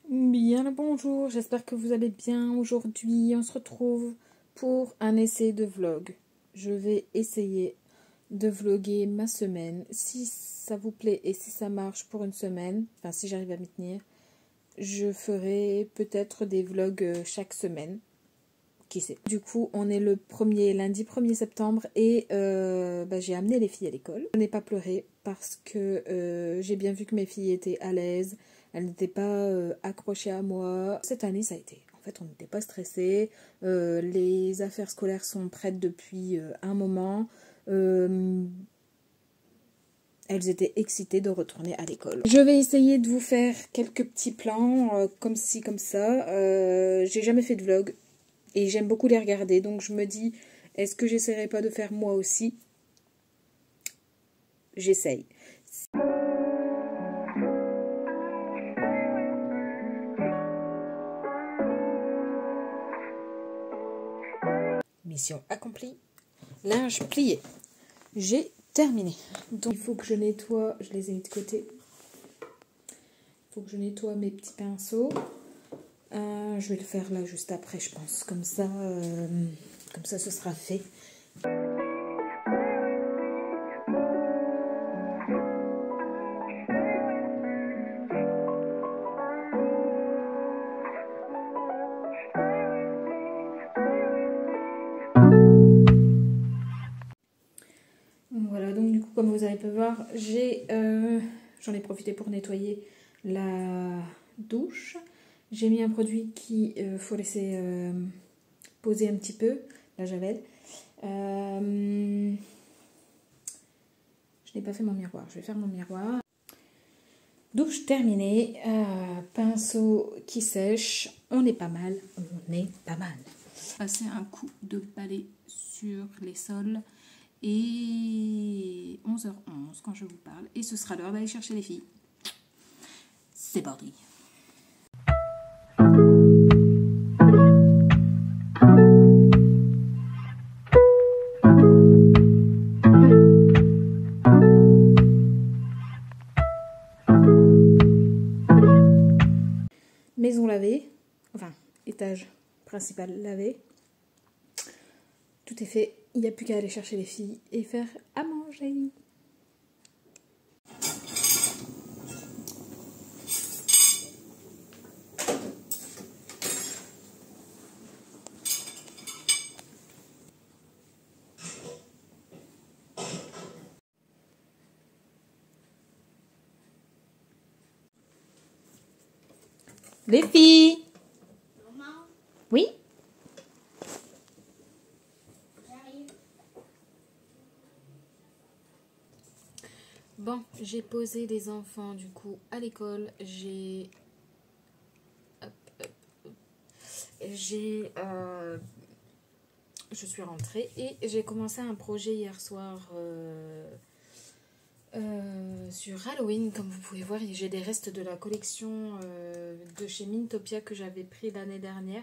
Bien le bonjour, j'espère que vous allez bien. Aujourd'hui, on se retrouve pour un essai de vlog. Je vais essayer de vlogger ma semaine. Si ça vous plaît et si ça marche pour une semaine, enfin si j'arrive à m'y tenir, je ferai peut-être des vlogs chaque semaine. Qui sait. Du coup, on est le lundi 1er septembre et j'ai amené les filles à l'école. Je n'ai pas pleuré parce que j'ai bien vu que mes filles étaient à l'aise. Elles n'étaient pas accrochées à moi. Cette année, ça a été. En fait, on n'était pas stressés. Les affaires scolaires sont prêtes depuis un moment. Elles étaient excitées de retourner à l'école. Je vais essayer de vous faire quelques petits plans, comme ci, comme ça. J'ai jamais fait de vlog. Et j'aime beaucoup les regarder, donc je me dis, est-ce que j'essaierai pas de faire moi aussi? J'essaye. Mission accomplie. Linge plié. J'ai terminé. Donc il faut que je nettoie, je les ai mis de côté. Il faut que je nettoie mes petits pinceaux. Je vais le faire là juste après, je pense. Comme ça, ce sera fait. Voilà, donc du coup, comme vous avez pu voir, j'en ai profité pour nettoyer la douche. J'ai mis un produit qu'il faut laisser poser un petit peu, la javel. Je n'ai pas fait mon miroir, je vais faire mon miroir. Douche terminée, pinceau qui sèche, on est pas mal, Passer un coup de balai sur les sols et 11h11 quand je vous parle. Et ce sera l'heure d'aller chercher les filles. C'est parti. Maison lavée, enfin étage principal lavé. Tout est fait, il n'y a plus qu'à aller chercher les filles et faire à manger. Les filles. Maman. Oui. J'arrive. Bon, j'ai posé les enfants du coup à l'école. Je suis rentrée et j'ai commencé un projet hier soir sur Halloween. Comme vous pouvez voir, j'ai des restes de la collection de chez Mintopia que j'avais pris l'année dernière,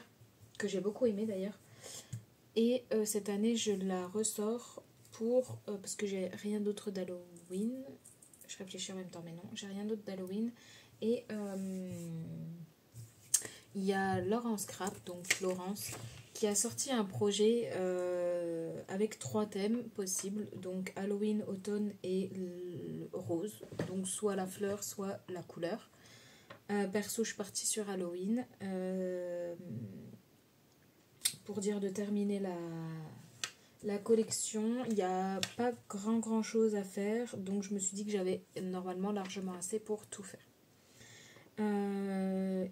que j'ai beaucoup aimé d'ailleurs. Et cette année, je la ressors parce que j'ai rien d'autre d'Halloween. Je réfléchis en même temps, mais non, j'ai rien d'autre d'Halloween. Et il y a Laurence Crap, donc Florence, qui a sorti un projet avec 3 thèmes possibles, donc Halloween, automne et rose, donc soit la fleur, soit la couleur. Perso, je suis partie sur Halloween. Pour dire de terminer la collection, il n'y a pas grand chose à faire, donc je me suis dit que j'avais normalement largement assez pour tout faire.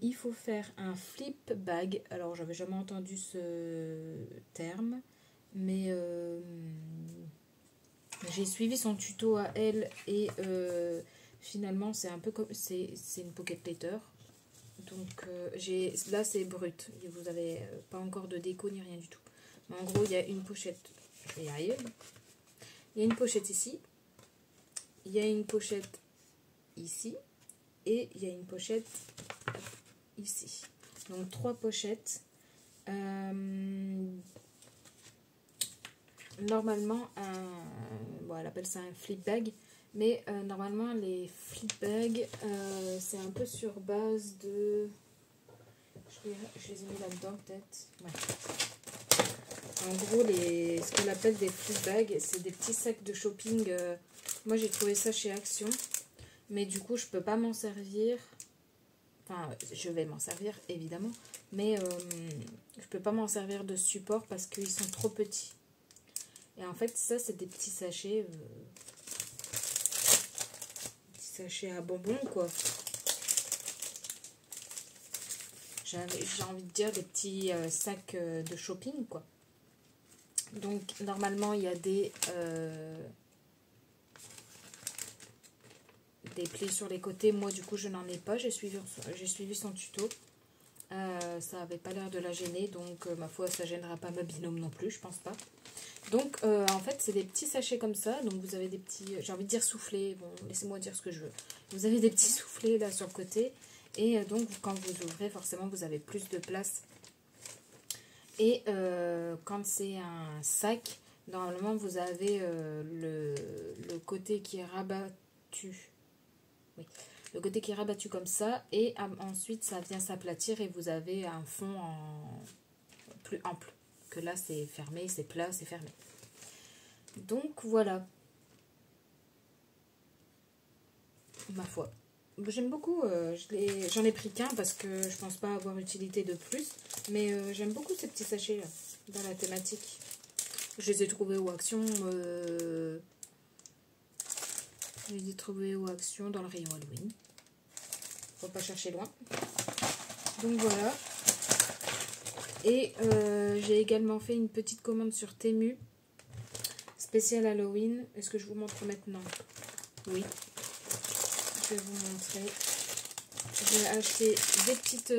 Il faut faire un flip bag. Alors j'avais jamais entendu ce terme, mais j'ai suivi son tuto à elle et finalement c'est un peu comme c'est une pocket letter. Donc là c'est brut, vous avez pas encore de déco ni rien du tout. Mais en gros il y a une pochette, je vais y arriver. Il y a une pochette ici, il y a une pochette ici et il y a une pochette ici. Donc 3 pochettes. Normalement, bon, elle appelle ça un flip bag, mais normalement les flip bags c'est un peu sur base de Je les ai mis là-dedans peut-être. Ouais. En gros, ce qu'on appelle des food bags, c'est des petits sacs de shopping. Moi, j'ai trouvé ça chez Action. Mais du coup, je peux pas m'en servir. Enfin, je vais m'en servir, évidemment. Mais je peux pas m'en servir de support parce qu'ils sont trop petits. Et en fait, ça, c'est des petits sachets. Petits sachets à bonbons, quoi. J'ai envie de dire des petits sacs de shopping, quoi. Donc, normalement, il y a des plis sur les côtés. Moi, du coup, je n'en ai pas. J'ai suivi son tuto. Ça n'avait pas l'air de la gêner. Donc, ma foi, ça gênera pas ma binôme non plus, je pense pas. Donc, en fait, c'est des petits sachets comme ça. Donc, vous avez des petits... J'ai envie de dire soufflets. Bon, laissez-moi dire ce que je veux. Vous avez des petits soufflets, là, sur le côté. Et donc, quand vous ouvrez, forcément, vous avez plus de place. Et quand c'est un sac, normalement, vous avez le côté qui est rabattu. Oui. Le côté qui est rabattu comme ça. Et ensuite, ça vient s'aplatir et vous avez un fond plus ample. Que là, c'est fermé, c'est plat, c'est fermé. Donc, voilà. Ma foi. J'aime beaucoup, j'en ai pris qu'un parce que je pense pas avoir utilité de plus. Mais j'aime beaucoup ces petits sachets là, dans la thématique. Je les ai trouvés au Action. Je les ai trouvés au Action dans le rayon Halloween. Faut pas chercher loin. Donc voilà. Et j'ai également fait une petite commande sur Temu. Spécial Halloween. Est-ce que je vous montre maintenant? Oui. Je vais vous montrer. J'ai acheté des petites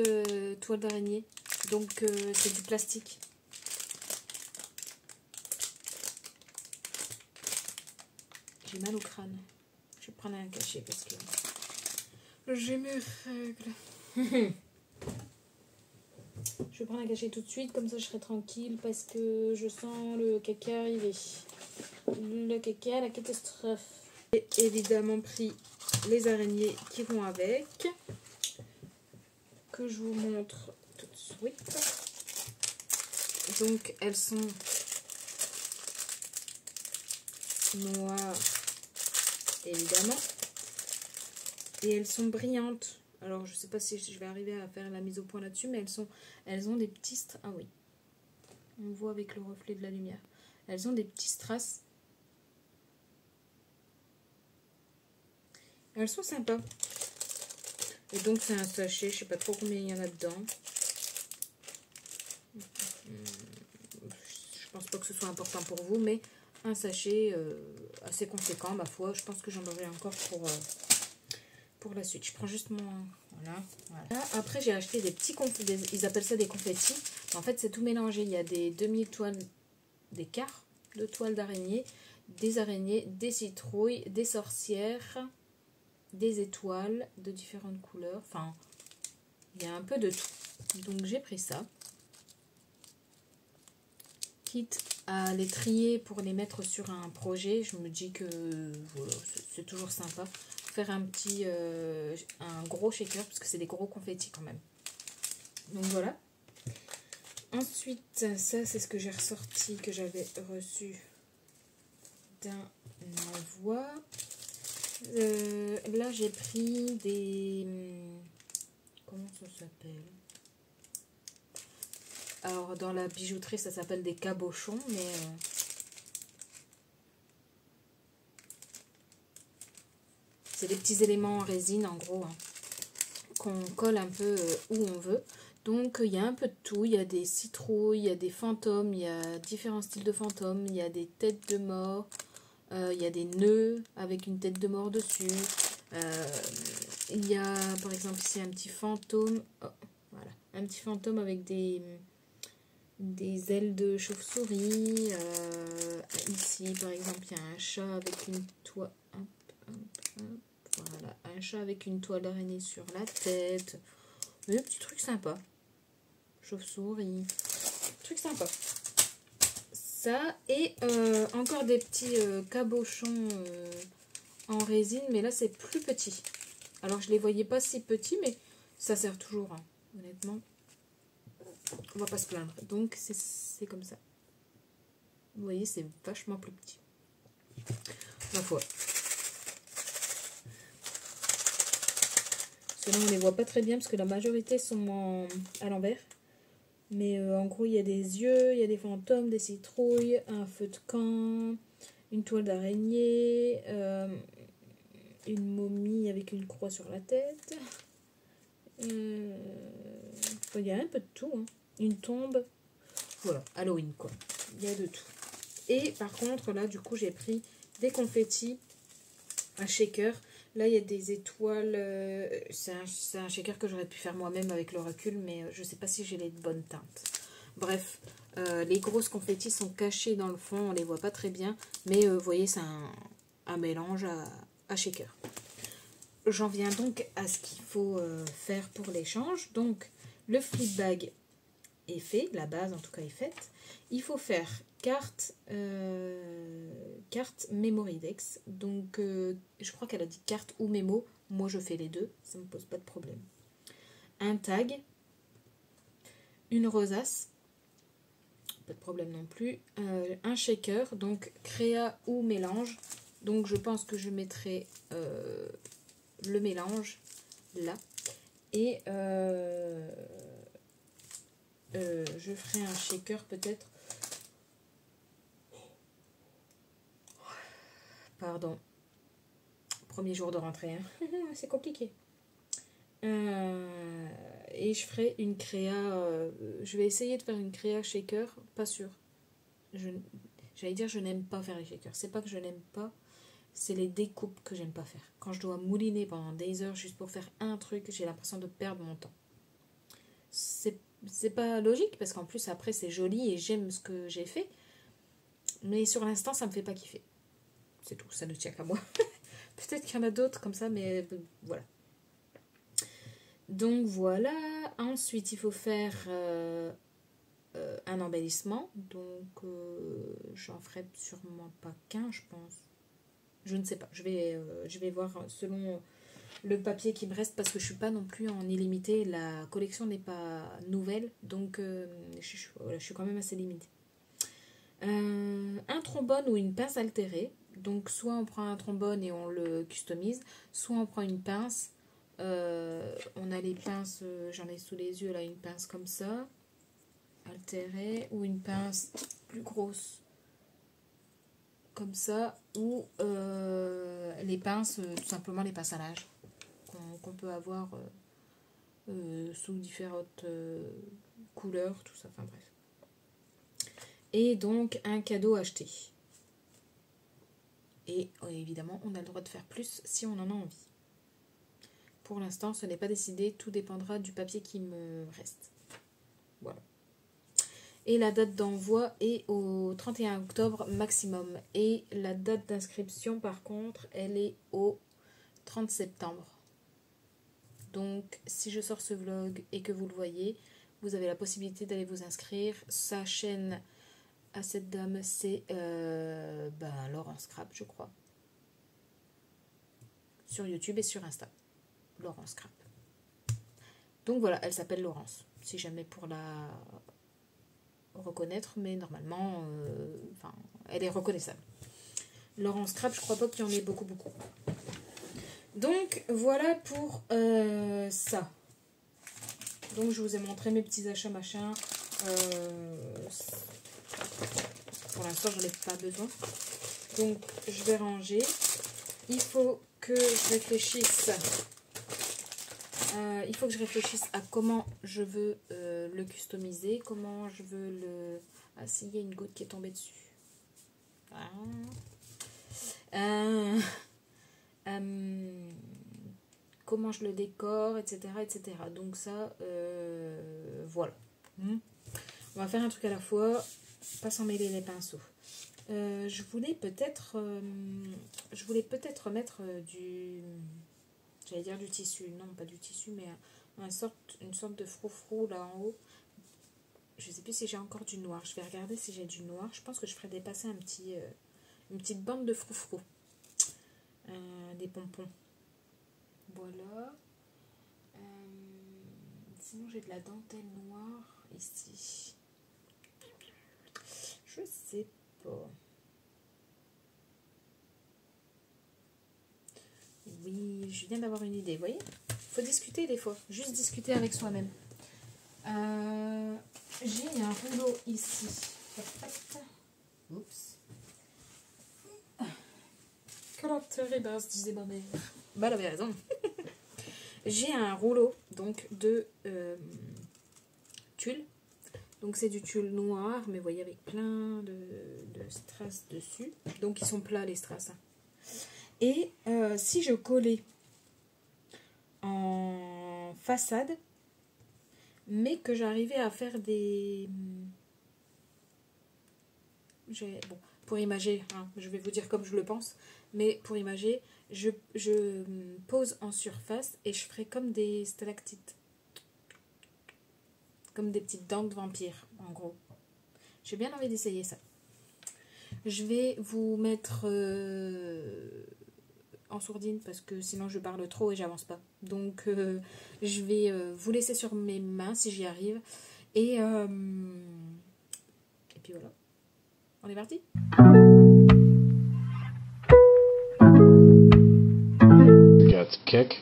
toiles d'araignée. Donc c'est du plastique. J'ai mal au crâne. Je vais prendre un cachet parce que j'ai mes règles. Je vais prendre un cachet tout de suite, comme ça je serai tranquille parce que je sens le caca arriver. Le caca, la catastrophe. J'ai évidemment pris les araignées qui vont avec, que je vous montre tout de suite. Donc elles sont noires, évidemment, et elles sont brillantes. Alors je sais pas si je vais arriver à faire la mise au point là-dessus, mais elles ont des petits ah oui, on voit avec le reflet de la lumière. Elles ont des petits strass. Elles sont sympas. Et donc c'est un sachet, je sais pas trop combien il y en a dedans. Je pense pas que ce soit important pour vous, mais un sachet assez conséquent, ma foi. Je pense que j'en aurai encore pour la suite. Je prends juste mon... Voilà. Après, j'ai acheté des petits confettis. Ils appellent ça des confettis. En fait, c'est tout mélangé. Il y a des demi-toiles, des quarts de toiles d'araignée, des araignées, des citrouilles, des sorcières, des étoiles de différentes couleurs. Enfin, il y a un peu de tout. Donc, j'ai pris ça. Quitte à les trier pour les mettre sur un projet, je me dis que voilà, c'est toujours sympa. Faire un petit, un gros shaker, parce que c'est des gros confettis quand même. Donc voilà. Ensuite, ça c'est ce que j'ai ressorti, que j'avais reçu d'un envoi. Là j'ai pris des... Comment ça s'appelle? Alors dans la bijouterie ça s'appelle des cabochons, mais... c'est des petits éléments en résine en gros, hein, qu'on colle un peu où on veut. Donc il y a un peu de tout, il y a des citrouilles, il y a des fantômes, il y a différents styles de fantômes, il y a des têtes de mort, il y a des nœuds avec une tête de mort dessus. Il y a par exemple ici un petit fantôme, oh, voilà, un petit fantôme avec des ailes de chauve-souris. Ici par exemple il y a un chat avec une toile. Voilà, un chat avec une toile d'araignée sur la tête. Un petit truc sympa. Chauve-souris. Truc sympa. Ça, et encore des petits cabochons en résine, mais là c'est plus petit. Alors je les voyais pas si petits, mais ça sert toujours, hein, honnêtement. On va pas se plaindre. Donc c'est comme ça. Vous voyez, c'est vachement plus petit. Ma foi. Ceux-là, on les voit pas très bien parce que la majorité sont à l'envers. Mais en gros, il y a des yeux, il y a des fantômes, des citrouilles, un feu de camp, une toile d'araignée, une momie avec une croix sur la tête. Il y a un peu de tout. Hein. Une tombe. Voilà, Halloween quoi. Il y a de tout. Et par contre, là, du coup, j'ai pris des confettis, un shaker. Là, il y a des étoiles. C'est un shaker que j'aurais pu faire moi-même avec le recul, mais je ne sais pas si j'ai les bonnes teintes. Bref, les grosses confettis sont cachées dans le fond, on ne les voit pas très bien. Mais vous voyez, c'est un mélange à shaker. J'en viens donc à ce qu'il faut faire pour l'échange. Donc, le flip bag est fait, la base en tout cas est faite. Il faut faire carte Memory Dex. Donc, je crois qu'elle a dit carte ou mémo. Moi, je fais les deux, ça ne me pose pas de problème. Un tag, une rosace, pas de problème non plus. Un shaker, donc créa ou mélange. Donc, je pense que je mettrai le mélange là. Et je ferai un shaker peut-être. Pardon. Premier jour de rentrée. Hein. C'est compliqué. Et je ferai une créa. Je vais essayer de faire une créa shaker. Pas sûr. J'allais dire je n'aime pas faire les shakers. C'est pas que je n'aime pas. C'est les découpes que j'aime pas faire. Quand je dois mouliner pendant des heures juste pour faire un truc, j'ai l'impression de perdre mon temps. C'est pas logique parce qu'en plus après c'est joli et j'aime ce que j'ai fait. Mais sur l'instant ça me fait pas kiffer. C'est tout, ça ne tient qu'à moi. Peut-être qu'il y en a d'autres comme ça, mais voilà. Donc voilà. Ensuite, il faut faire un embellissement. Donc j'en ferai sûrement pas qu'un, je pense. Je ne sais pas. Je vais voir selon le papier qui me reste parce que je suis pas non plus en illimité. La collection n'est pas nouvelle, donc je suis quand même assez limitée. Un trombone ou une pince altérée. Donc soit on prend un trombone et on le customise, soit on prend une pince. On a les pinces, j'en ai sous les yeux là, une pince comme ça, altérée, ou une pince plus grosse, comme ça, ou les pinces, tout simplement les pinces à linge, qu'on peut avoir sous différentes couleurs, tout ça, enfin bref. Et donc un cadeau acheté. Et évidemment, on a le droit de faire plus si on en a envie. Pour l'instant, ce n'est pas décidé, tout dépendra du papier qui me reste. Voilà. Et la date d'envoi est au 31 octobre maximum. Et la date d'inscription, par contre, elle est au 30 septembre. Donc, si je sors ce vlog et que vous le voyez, vous avez la possibilité d'aller vous inscrire. Sa chaîne à cette dame, c'est Laurence Crap, je crois. Sur YouTube et sur Insta. Laurence Crap. Donc voilà, elle s'appelle Laurence. Si jamais pour la reconnaître, mais normalement, elle est reconnaissable. Laurence Crap, je crois pas qu'il y en ait beaucoup. Donc voilà pour ça. Donc je vous ai montré mes petits achats machin. Pour l'instant, j'en ai pas besoin. Donc je vais ranger. Il faut que je réfléchisse. À comment je veux le customiser, comment je veux le... Ah, si, il y a une goutte qui est tombée dessus. Comment je le décore, etc. Donc ça, voilà. On va faire un truc à la fois, pas s'en mêler les pinceaux. Je voulais peut-être mettre du... J'allais dire du tissu, non pas du tissu, mais une sorte de froufrou là en haut. Je ne sais plus si j'ai encore du noir. Je vais regarder si j'ai du noir. Je pense que je ferai dépasser une petite bande de froufrou. Des pompons. Voilà. Sinon, j'ai de la dentelle noire ici. Je sais pas. Oui, je viens d'avoir une idée, vous voyez? Faut discuter des fois, juste discuter avec soi-même. J'ai un rouleau ici. Oups. Caractère et base, disait ma mère. Bah, elle avait raison. J'ai un rouleau donc de tulle. Donc c'est du tulle noir, mais vous voyez avec plein de strass dessus. Donc ils sont plats les strass. Et si je collais en façade, mais que j'arrivais à faire des... Bon, pour imager, hein, je vais vous dire comme je le pense, mais pour imager, je pose en surface et je ferai comme des stalactites. Comme des petites dents de vampire, en gros. J'ai bien envie d'essayer ça. Je vais vous mettre en sourdine parce que sinon je parle trop et j'avance pas. Donc je vais vous laisser sur mes mains si j'y arrive. Et puis voilà. On est parti? Got the kick.